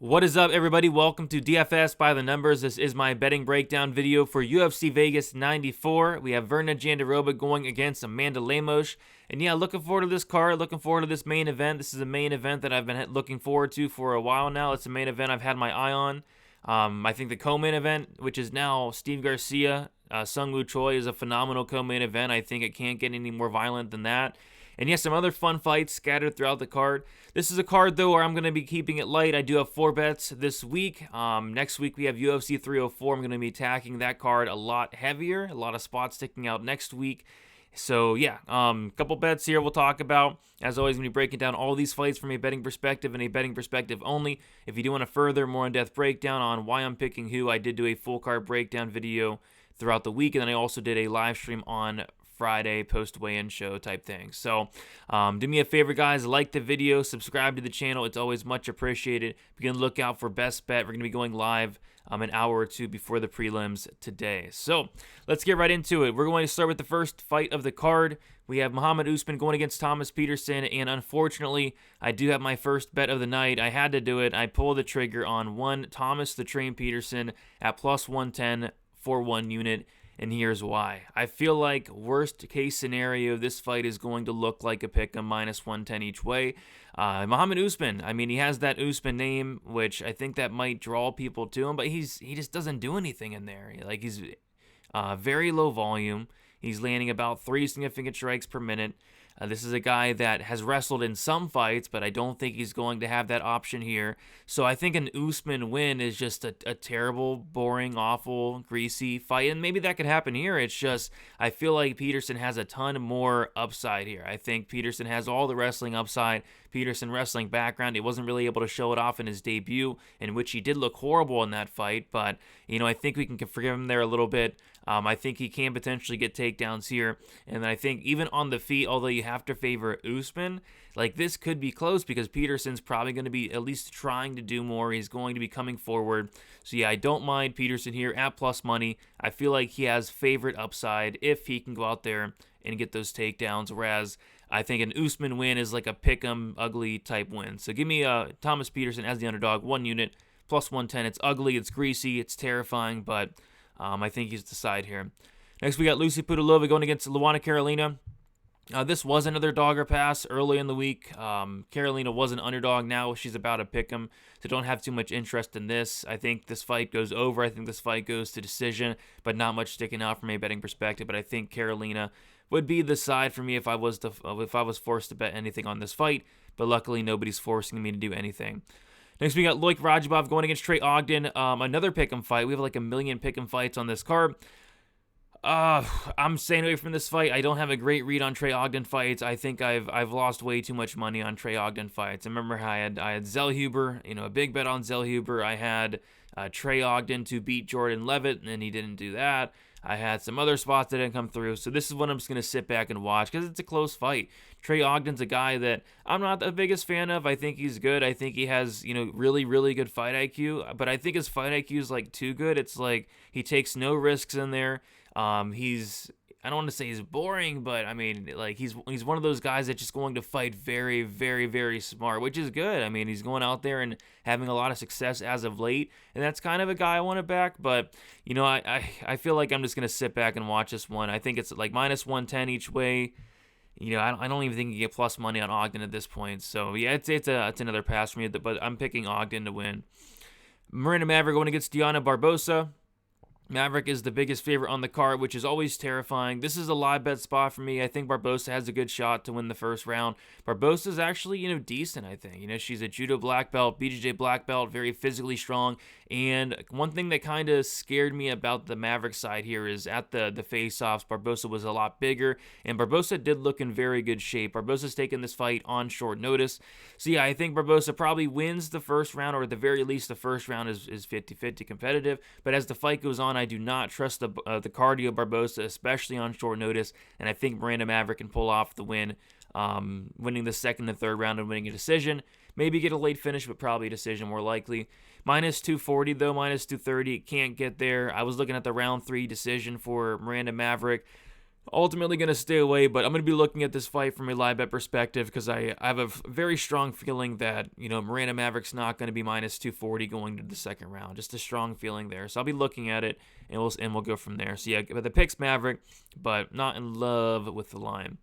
What is up, everybody? Welcome to DFS by the Numbers. This is my betting breakdown video for UFC Vegas 94. We have Virna Jandiroba going against Amanda Lemos. And yeah, looking forward to this card, looking forward to this main event. This is a main event that I've been looking forward to for a while now. It's a main event I've had my eye on. I think the co-main event, which is now Steve Garcia, Sungwoo Choi, is a phenomenal co-main event. I think it can't get any more violent than that. And yes, some other fun fights scattered throughout the card. This is a card, though, where I'm going to be keeping it light. I do have 4 bets this week. Next week, we have UFC 304. I'm going to be attacking that card a lot heavier. A lot of spots sticking out next week. So, yeah, couple bets here we'll talk about. As always, I'm going to be breaking down all these fights from a betting perspective and a betting perspective only. If you do want a further, more in-depth breakdown on why I'm picking who, I did do a full card breakdown video throughout the week. And then I also did a live stream on Friday post weigh-in show type thing. So do me a favor, guys, like the video, subscribe to the channel. It's always much appreciated. Be on the lookout for best bet. We're going to be going live an hour or two before the prelims today. So let's get right into it. We're going to start with the first fight of the card. We have Muhammad Usman going against Thomas Peterson, and unfortunately, I do have my first bet of the night. I had to do it. I pulled the trigger on one Thomas the Train Peterson at plus 110 for 1 unit. And here's why. I feel like worst case scenario, this fight is going to look like a pick 'em minus 110 each way. Muhammad Usman, I mean, he has that Usman name, which I think that might draw people to him, but he just doesn't do anything in there. Like, he's very low volume. He's landing about 3 significant strikes per minute. This is a guy that has wrestled in some fights, but I don't think he's going to have that option here. So I think an Usman win is just a terrible, boring, awful, greasy fight. And maybe that could happen here. It's just I feel like Peterson has a ton more upside here. I think Peterson has all the wrestling upside. Peterson wrestling background. He wasn't really able to show it off in his debut, in which he did look horrible in that fight. But, I think we can forgive him there a little bit. I think he can potentially get takedowns here. And I think even on the feet, although you have to favor Usman, like this could be close because Peterson's probably going to be at least trying to do more. He's going to be coming forward. So yeah, I don't mind Peterson here at plus money. I feel like he has favorite upside if he can go out there and get those takedowns, whereas I think an Usman win is like a pick-em ugly type win. So give me Thomas Peterson as the underdog, 1 unit, plus 110. It's ugly, it's greasy, it's terrifying, but I think he's the side here. Next, we got Lucy Pudilova going against Luana Carolina. This was another dogger pass early in the week. Carolina was an underdog. Now she's about to pick him, so don't have too much interest in this. I think this fight goes over. I think this fight goes to decision, but not much sticking out from a betting perspective. But I think Carolina would be the side for me if I was forced to bet anything on this fight. But luckily, nobody's forcing me to do anything. Next, we got Loic Rajabov going against Trey Ogden. Another pick'em fight. We have like a million pick'em fights on this card. I'm staying away from this fight. I don't have a great read on Trey Ogden fights. I think I've lost way too much money on Trey Ogden fights. I remember how I had Zellhuber, a big bet on Zellhuber. I had Trey Ogden to beat Jordan Levitt, and he didn't do that. I had some other spots that didn't come through. So this is what I'm just going to sit back and watch because it's a close fight. Trey Ogden's a guy that I'm not the biggest fan of. I think he's good. I think he has, really, really good fight IQ. But I think his fight IQ is like too good. It's like he takes no risks in there. I don't want to say he's boring, but I mean, like he's one of those guys that's just going to fight very, very, very smart, which is good. I mean, he's going out there and having a lot of success as of late, and that's kind of a guy I want to back. But I feel like I'm just gonna sit back and watch this one. I think it's like minus 110 each way. I don't even think you get plus money on Ogden at this point. So yeah, it's another pass for me. But I'm picking Ogden to win. Miranda Maverick going against Diana Barbosa. Maverick is the biggest favorite on the card, which is always terrifying. This is a live bet spot for me. I think Barbosa has a good shot to win the first round. Barbosa's actually, decent, I think. She's a judo black belt, BJJ black belt, very physically strong. And one thing that kind of scared me about the Maverick side here is at the face-offs, Barbosa was a lot bigger, and Barbosa did look in very good shape. Barbosa's taken this fight on short notice. So yeah, I think Barbosa probably wins the first round, or at the very least, the first round is 50-50 competitive. But as the fight goes on, I do not trust the cardio Barbosa, especially on short notice, and I think Miranda Maverick can pull off the win, winning the second and third round and winning a decision. Maybe get a late finish, but probably a decision more likely. Minus 240, though, minus 230, can't get there. I was looking at the round 3 decision for Miranda Maverick. ultimately going to stay away, but I'm going to be looking at this fight from a live bet perspective because I have a very strong feeling that, Miranda Maverick's not going to be minus 240 going to the second round. Just a strong feeling there. So I'll be looking at it, and we'll go from there. So yeah, but the pick's Maverick, but not in love with the line.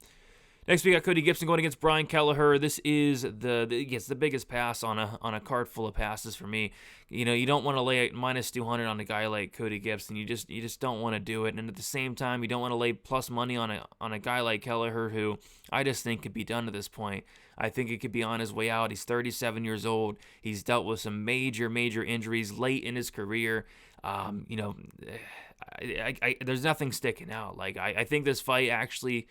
Next, we got Cody Gibson going against Brian Kelleher. This is the biggest pass on a card full of passes for me. You don't want to lay minus 200 on a guy like Cody Gibson. You just don't want to do it. And at the same time, you don't want to lay plus money on a guy like Kelleher, who I just think could be done at this point. I think he could be on his way out. He's 37 years old. He's dealt with some major injuries late in his career. There's nothing sticking out. Like I think this fight actually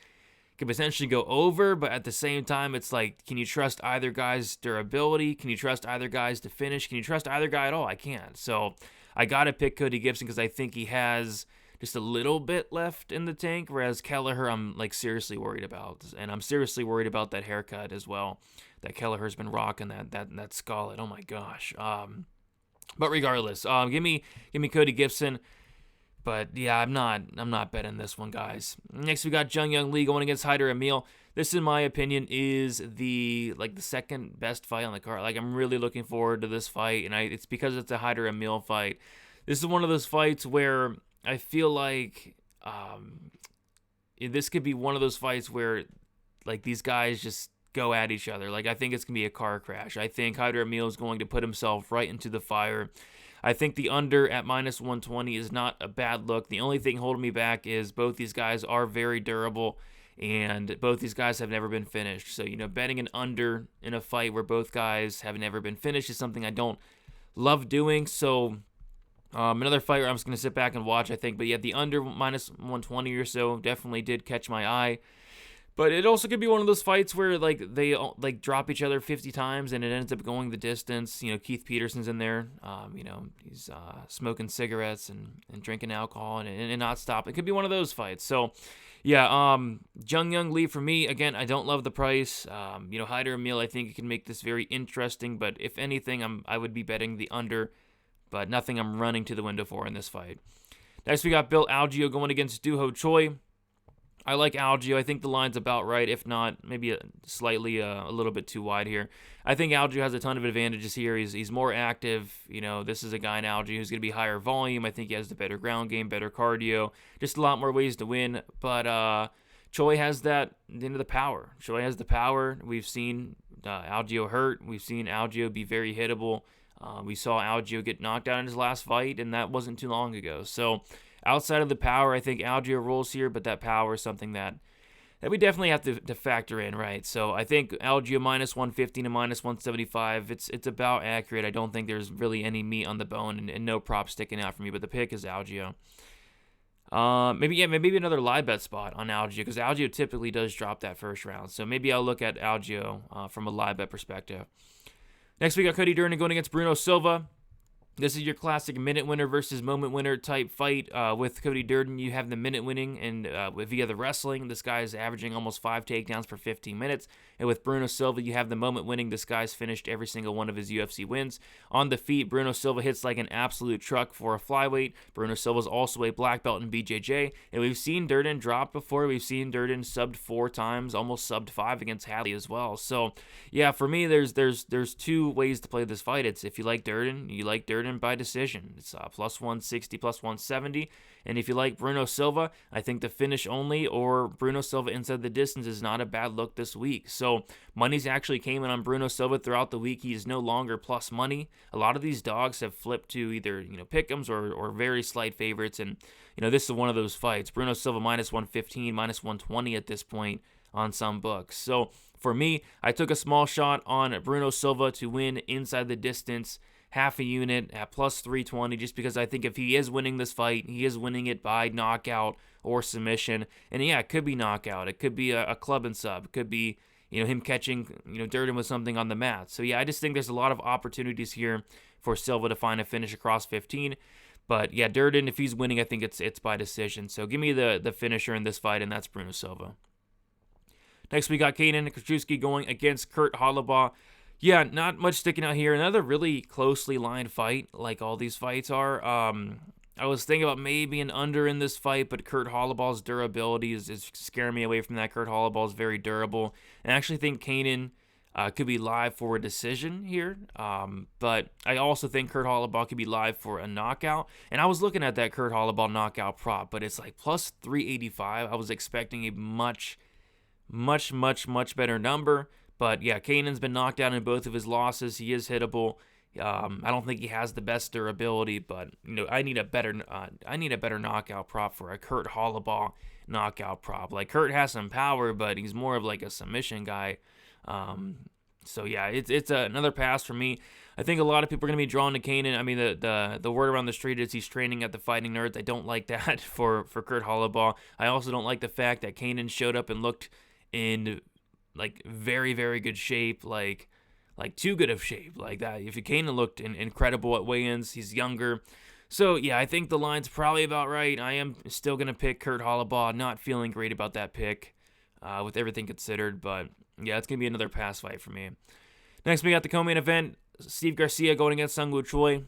could potentially go over, but at the same time, it's like, can you trust either guy's durability? Can you trust either guys to finish? Can you trust either guy at all? I can't. So I got to pick Cody Gibson because I think he has just a little bit left in the tank, whereas Kelleher I'm like seriously worried about. And I'm seriously worried about that haircut as well that Kelleher's been rocking, that scarlet. Oh my gosh. But regardless, give me Cody Gibson. But yeah, I'm not betting this one, guys. Next, we got Jung Young Lee going against Hyder Amil. This, in my opinion, is the second best fight on the card. Like, I'm really looking forward to this fight, and it's because it's a Hyder Amil fight. This is one of those fights where I feel like this could be one of those fights where like these guys just go at each other. Like, I think it's gonna be a car crash. I think Hyder Amil is going to put himself right into the fire. I think the under at minus 120 is not a bad look. The only thing holding me back is both these guys are very durable, and both these guys have never been finished. So, betting an under in a fight where both guys have never been finished is something I don't love doing. So, another fight where I'm just going to sit back and watch, I think. But yeah, the under minus 120 or so definitely did catch my eye. But it also could be one of those fights where they drop each other 50 times and it ends up going the distance. Keith Peterson's in there. He's smoking cigarettes and drinking alcohol and not stop. It could be one of those fights. So, yeah, Jung Young Lee for me. Again, I don't love the price. Hyder Amil, I think it can make this very interesting. But if anything, I would be betting the under. But nothing I'm running to the window for in this fight. Next, we got Bill Algeo going against Duho Choi. I like Algeo. I think the line's about right, if not maybe a little bit too wide here. I think Algeo has a ton of advantages here. He's more active. This is a guy in Algeo who's going to be higher volume. I think he has the better ground game, better cardio, just a lot more ways to win. But Choi has the power. Choi has the power. We've seen Algeo hurt. We've seen Algeo be very hittable. We saw Algeo get knocked out in his last fight, and that wasn't too long ago. So, outside of the power, I think Algeo rolls here, but that power is something that we definitely have to factor in, right? So I think Algeo minus 115 and minus 175, it's about accurate. I don't think there's really any meat on the bone and no prop sticking out for me, but the pick is Algeo. Maybe another live bet spot on Algeo, because Algeo typically does drop that first round. So maybe I'll look at Algeo from a live bet perspective. Next, we got Cody Durden going against Bruno Silva. This is your classic minute winner versus moment winner type fight. With Cody Durden, you have the minute winning, and via the wrestling, this guy is averaging almost 5 takedowns per 15 minutes. And with Bruno Silva, you have the moment winning. This guy's finished every single one of his UFC wins. On the feet, Bruno Silva hits like an absolute truck for a flyweight. Bruno Silva's also a black belt in BJJ. And we've seen Durden drop before. We've seen Durden subbed 4 times, almost subbed 5 against Hadley as well. So, yeah, for me, there's 2 ways to play this fight. It's if you like Durden, by decision. It's plus 160, plus 170. And if you like Bruno Silva, I think the finish only or Bruno Silva inside the distance is not a bad look this week. So money's actually came in on Bruno Silva throughout the week. He is no longer plus money. A lot of these dogs have flipped to either pick'ems or very slight favorites. And this is one of those fights. Bruno Silva minus 115, minus 120 at this point on some books. So for me, I took a small shot on Bruno Silva to win inside the distance, half a unit at plus 320, just because I think if he is winning this fight, he is winning it by knockout or submission. And yeah, it could be knockout. It could be a club and sub. It could be, him catching, Durden with something on the mat. So yeah, I just think there's a lot of opportunities here for Silva to find a finish across 15. But yeah, Durden, if he's winning, I think it's by decision. So give me the finisher in this fight, and that's Bruno Silva. Next, we got Kaden Kruschewsky going against Kurt Holobaugh. Yeah, not much sticking out here. Another really closely lined fight, like all these fights are. I was thinking about maybe an under in this fight, but Kurt Holobaugh's durability is scaring me away from that. Kurt Holobaugh is very durable. And I actually think Kanan could be live for a decision here. But I also think Kurt Holobaugh could be live for a knockout. And I was looking at that Kurt Holobaugh knockout prop, but it's like plus 385. I was expecting a much better number. But yeah, Kanan's been knocked out in both of his losses. He is hittable. I don't think he has the best durability, but I need a better knockout prop for a Kurt Holobaugh knockout prop. Like, Kurt has some power, but he's more of like a submission guy. So yeah, it's another pass for me. I think a lot of people are gonna be drawn to Kanan. I mean, the word around the street is he's training at the Fighting Nerds. I don't like that for Kurt Holobaugh. I also don't like the fact that Kanan showed up and looked in like very good shape, like too good of shape, like that. If Kanan looked incredible at weigh-ins, he's younger. So yeah, I think the line's probably about right. I am still gonna pick Kurt Holobaugh. Not feeling great about that pick, with everything considered, but yeah, it's gonna be another pass fight for me. Next, we got the co-main event: Steve Garcia going against Sung Woo Choi.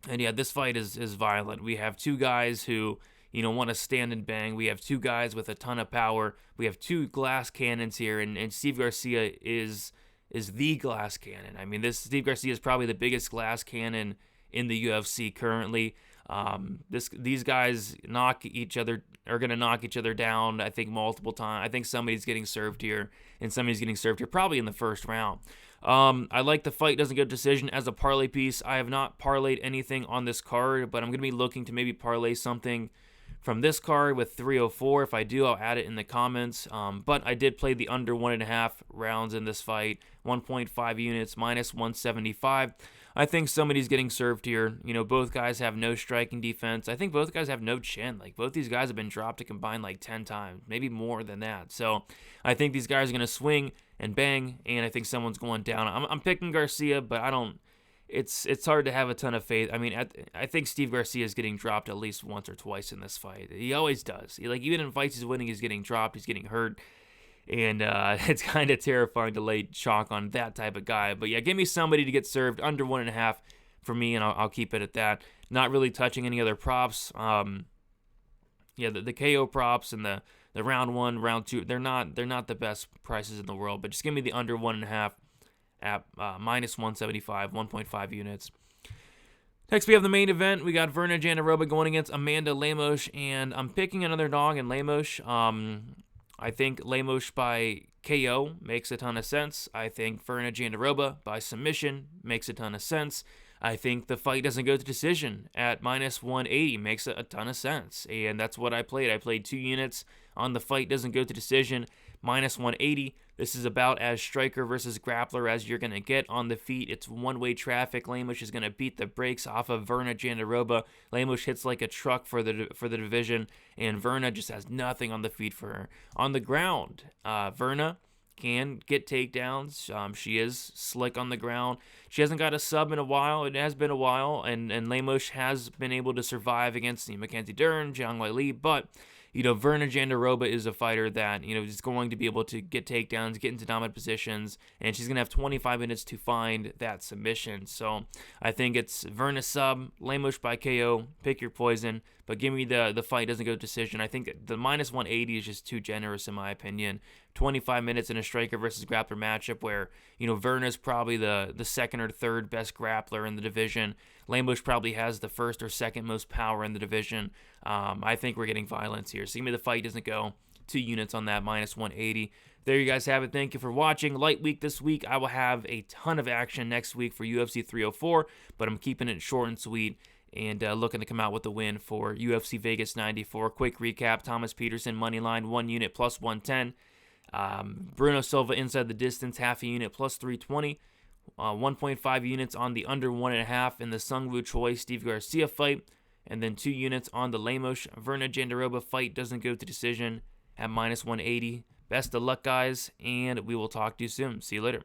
And yeah, this fight is violent. We have two guys who want to stand and bang. We have two guys with a ton of power. We have two glass cannons here, and Steve Garcia is the glass cannon. I mean, this Steve Garcia is probably the biggest glass cannon in the UFC currently. These guys are going to knock each other down, I think, multiple times. I think somebody's getting served here, and somebody's getting served here probably in the first round. I like the fight doesn't go to decision as a parlay piece. I have not parlayed anything on this card, but I'm going to be looking to maybe parlay something from this card with 304. If I do, I'll add it in the comments. But I did play the under 1.5 rounds in this fight, 1.5 units, minus 175. I think somebody's getting served here. Both guys have no striking defense. I think both guys have no chin. Like, both these guys have been dropped to combine like 10 times, maybe more than that. So I think these guys are going to swing and bang, and I think someone's going down. I'm picking Garcia, but I don't. It's hard to have a ton of faith. I mean, I think Steve Garcia is getting dropped at least once or twice in this fight. He always does. Even in fights he's winning, he's getting dropped, he's getting hurt. And it's kind of terrifying to lay chalk on that type of guy. But yeah, give me somebody to get served under 1.5 for me, and I'll keep it at that. Not really touching any other props. Yeah, the KO props and the round 1, round 2, they're not the best prices in the world. But just give me the under 1.5 at minus 175, 1.5 units. Next, we have the main event. We got Virna Jandiroba going against Amanda Lemos, and I'm picking another dog in Lemos. I think Lemos by KO makes a ton of sense. I think Virna Jandiroba by submission makes a ton of sense. I think the fight doesn't go to decision at minus 180 makes a ton of sense, and that's what I played. I played 2 units on the fight doesn't go to decision, minus 180. This is about as striker versus grappler as you're going to get on the feet. It's one-way traffic. Lemos is going to beat the brakes off of Virna Jandiroba. Lemos hits like a truck for the division, and Virna just has nothing on the feet for her. On the ground, Virna can get takedowns. She is slick on the ground. She hasn't got a sub in a while. It has been a while, and Lemos has been able to survive against Mackenzie Dern, Jiang Wei Li, but Virna Jandiroba is a fighter that, is going to be able to get takedowns, get into dominant positions, and she's going to have 25 minutes to find that submission. So I think it's Virna sub, Lemos by KO, pick your poison, but give me the fight doesn't go to decision. I think the minus 180 is just too generous in my opinion. 25 minutes in a striker versus grappler matchup where, Virna's probably the second or third best grappler in the division. Lemos probably has the first or second most power in the division. I think we're getting violence here. So give me the fight doesn't go. 2 units on that, minus 180. There you guys have it. Thank you for watching. Light week this week. I will have a ton of action next week for UFC 304, but I'm keeping it short and sweet and looking to come out with a win for UFC Vegas 94. Quick recap: Thomas Peterson, money line, 1 unit, plus 110. Bruno Silva inside the distance, half a unit, plus 320. 1.5 units on the under 1.5 in the Sung Woo Choi Steve Garcia fight, and then 2 units on the Lemos Virna Jandiroba fight doesn't go to decision at minus 180. Best of luck, guys, and we will talk to you soon. See you later.